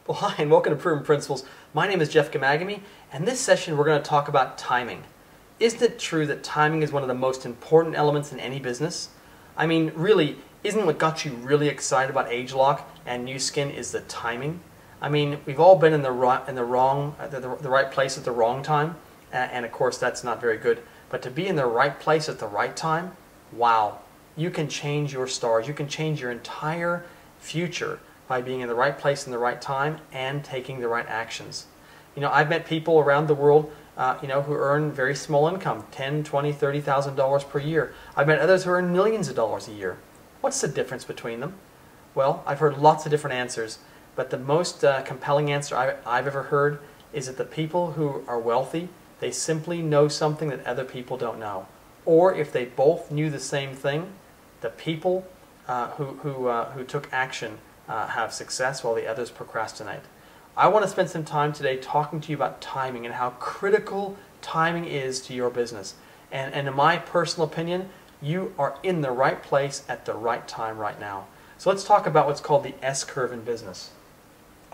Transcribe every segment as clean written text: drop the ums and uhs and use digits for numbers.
Well, hi, and welcome to Proven Principles. My name is Jeff Gamagami, and this session we're going to talk about timing. Isn't it true that timing is one of the most important elements in any business? I mean, really, isn't what got you really excited about ageLOC and Nu Skin is the timing? I mean, we've all been in the right place at the wrong time, and of course that's not very good. But to be in the right place at the right time, wow, you can change your stars. You can change your entire future by being in the right place in the right time and taking the right actions. You know, I've met people around the world, who earn very small income, $10,000, $20,000, $30,000 per year. I've met others who earn millions of dollars a year. What's the difference between them? Well, I've heard lots of different answers, but the most compelling answer I've ever heard is that the people who are wealthy, they simply know something that other people don't know. Or if they both knew the same thing, the people who took action have success while the others procrastinate. I want to spend some time today talking to you about timing and how critical timing is to your business. And in my personal opinion, you are in the right place at the right time right now. So let's talk about what's called the S-curve in business.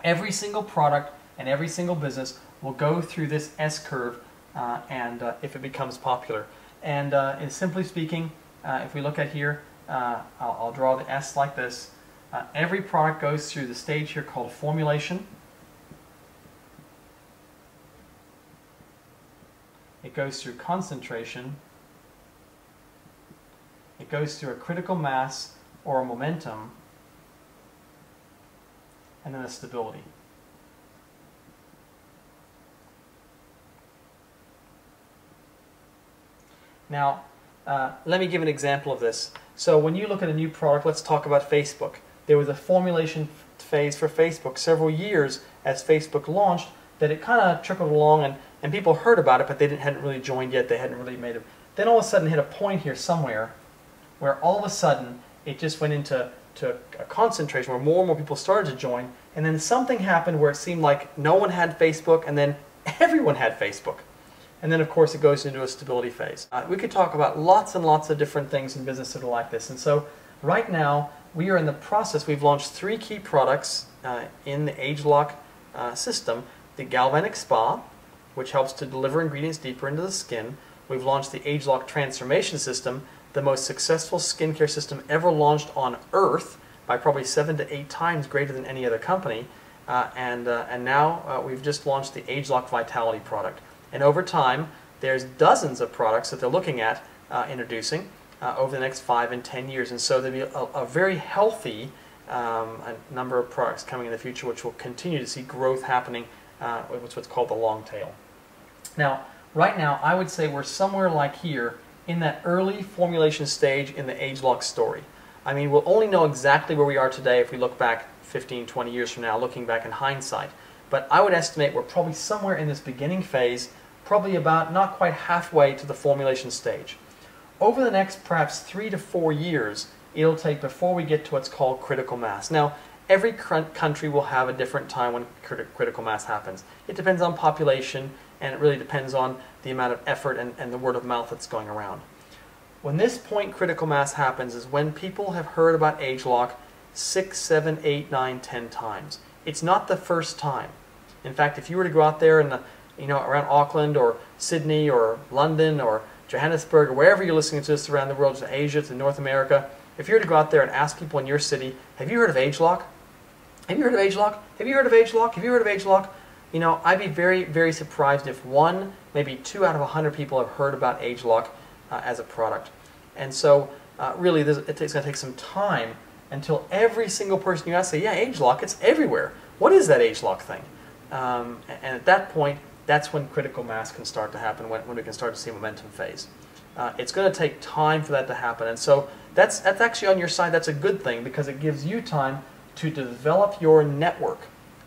Every single product and every single business will go through this S-curve if it becomes popular. And simply speaking, if we look at here, I'll draw the S like this. Every product goes through the stage here called formulation. It goes through concentration. It goes through a critical mass or a momentum, and then a stability. Now, let me give an example of this. So when you look at a new product, let's talk about Facebook. There was a formulation phase for Facebook several years as Facebook launched that it kind of trickled along and people heard about it, but they hadn't really joined yet. They hadn't really made it. Then all of a sudden hit a point here somewhere where all of a sudden it just went into a concentration where more and more people started to join, and then something happened where it seemed like no one had Facebook and then everyone had Facebook. And then of course it goes into a stability phase. We could talk about lots and lots of different things in business that are like this. And so right now we are in the process, we've launched 3 key products in the ageLOC system. The Galvanic Spa, which helps to deliver ingredients deeper into the skin. We've launched the ageLOC Transformation System, the most successful skincare system ever launched on Earth by probably 7 to 8 times greater than any other company. And now we've just launched the ageLOC Vitality product. And over time, there's dozens of products that they're looking at introducing over the next 5 and 10 years. And so there'll be a very healthy number of products coming in the future, which will continue to see growth happening with what's called the long tail. Now, right now, I would say we're somewhere like here in that early formulation stage in the ageLOC story. I mean, we'll only know exactly where we are today if we look back 15, 20 years from now, looking back in hindsight. But I would estimate we're probably somewhere in this beginning phase, probably about not quite halfway to the formulation stage. Over the next perhaps 3 to 4 years, it'll take before we get to what's called critical mass. Now, every country will have a different time when critical mass happens. It depends on population, and it really depends on the amount of effort and the word of mouth that's going around. When this point critical mass happens is when people have heard about ageLOC 6, 7, 8, 9, 10 times. It's not the first time. In fact, if you were to go out there in around Auckland or Sydney or London or Johannesburg or wherever you're listening to this around the world, to Asia, to North America, if you were to go out there and ask people in your city, have you heard of ageLOC? Have you heard of ageLOC? Have you heard of ageLOC? Have you heard of ageLOC? You know, I'd be very, very surprised if 1, maybe 2 out of 100 people have heard about ageLOC as a product. And so, really, it's going to take some time until every single person you ask say, yeah, ageLOC, it's everywhere. What is that ageLOC thing? And at that point, that's when critical mass can start to happen, when we can start to see momentum phase. It's going to take time for that to happen. And so that's actually on your side. That's a good thing because it gives you time to develop your network,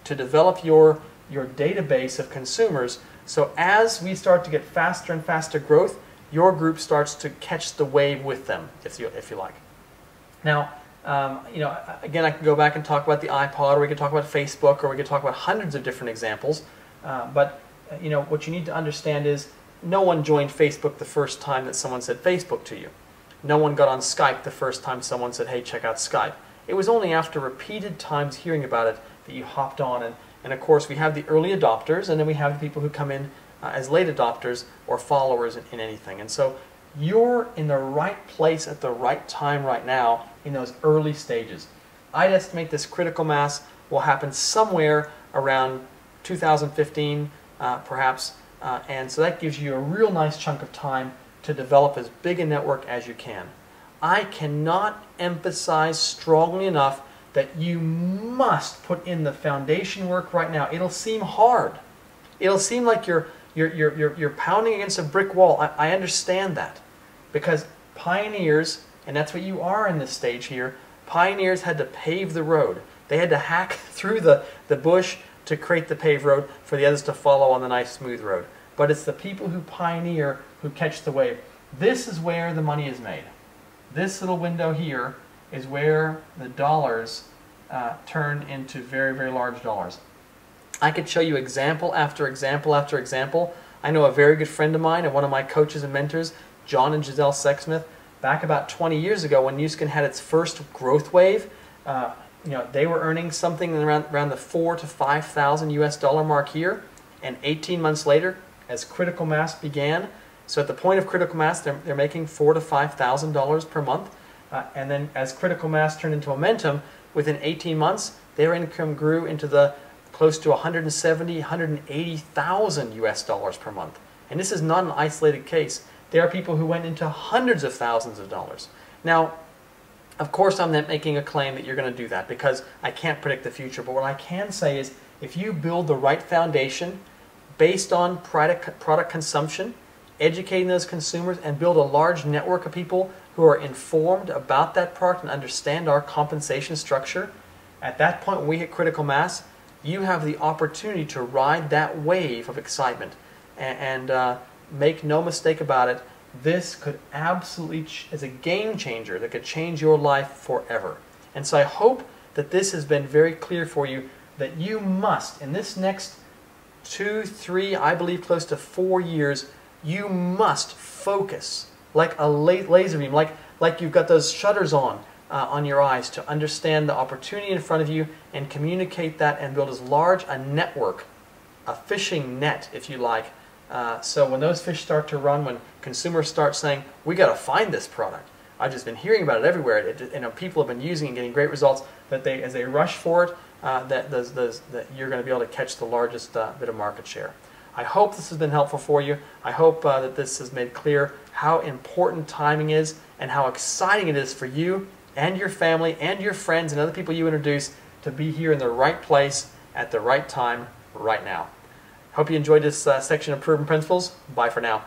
to develop your database of consumers. So as we start to get faster and faster growth, your group starts to catch the wave with them, if you like. Now, again, I can go back and talk about the iPod, or we can talk about Facebook, or we can talk about hundreds of different examples. But what you need to understand is no one joined Facebook the first time that someone said Facebook to you. No one got on Skype the first time someone said, hey, check out Skype. It was only after repeated times hearing about it that you hopped on And of course, we have the early adopters, and then we have the people who come in as late adopters or followers in anything. And so you're in the right place at the right time right now in those early stages. I'd estimate this critical mass will happen somewhere around 2015, perhaps, and so that gives you a real nice chunk of time to develop as big a network as you can. I cannot emphasize strongly enough that you must put in the foundation work right now. It'll seem hard. It'll seem like you're pounding against a brick wall. I understand that, because pioneers, and that's what you are in this stage here, pioneers had to pave the road. They had to hack through the bush to create the paved road for the others to follow on the nice smooth road. But it's the people who pioneer who catch the wave. This is where the money is made. This little window here is where the dollars turn into very, very large dollars. I could show you example after example after example. I know a very good friend of mine and one of my coaches and mentors, John and Giselle Sexsmith, back about 20 years ago when Newskin had its first growth wave. They were earning something around the $4,000 to $5,000 US mark here, and 18 months later, as critical mass began, so at the point of critical mass, they're making $4,000 to $5,000 per month, and then as critical mass turned into momentum, within 18 months, their income grew into the close to $170,000, $180,000 US per month. And this is not an isolated case. There are people who went into hundreds of thousands of dollars. Now, of course, I'm not making a claim that you're going to do that because I can't predict the future. But what I can say is if you build the right foundation based on product consumption, educating those consumers, and build a large network of people who are informed about that product and understand our compensation structure, at that point when we hit critical mass, you have the opportunity to ride that wave of excitement. And make no mistake about it, this could absolutely, is a game changer that could change your life forever. And so I hope that this has been very clear for you that you must, in this next 2, 3, I believe close to 4 years, you must focus like a laser beam, like you've got those shutters on your eyes to understand the opportunity in front of you and communicate that and build as large a network, a fishing net, if you like. So when those fish start to run, when consumers start saying, we got to find this product, I've just been hearing about it everywhere, people have been using it and getting great results, that as they rush for it, that you're going to be able to catch the largest bit of market share. I hope this has been helpful for you. I hope that this has made clear how important timing is and how exciting it is for you and your family and your friends and other people you introduce to be here in the right place at the right time right now. Hope you enjoyed this section of Proven Principles. Bye for now.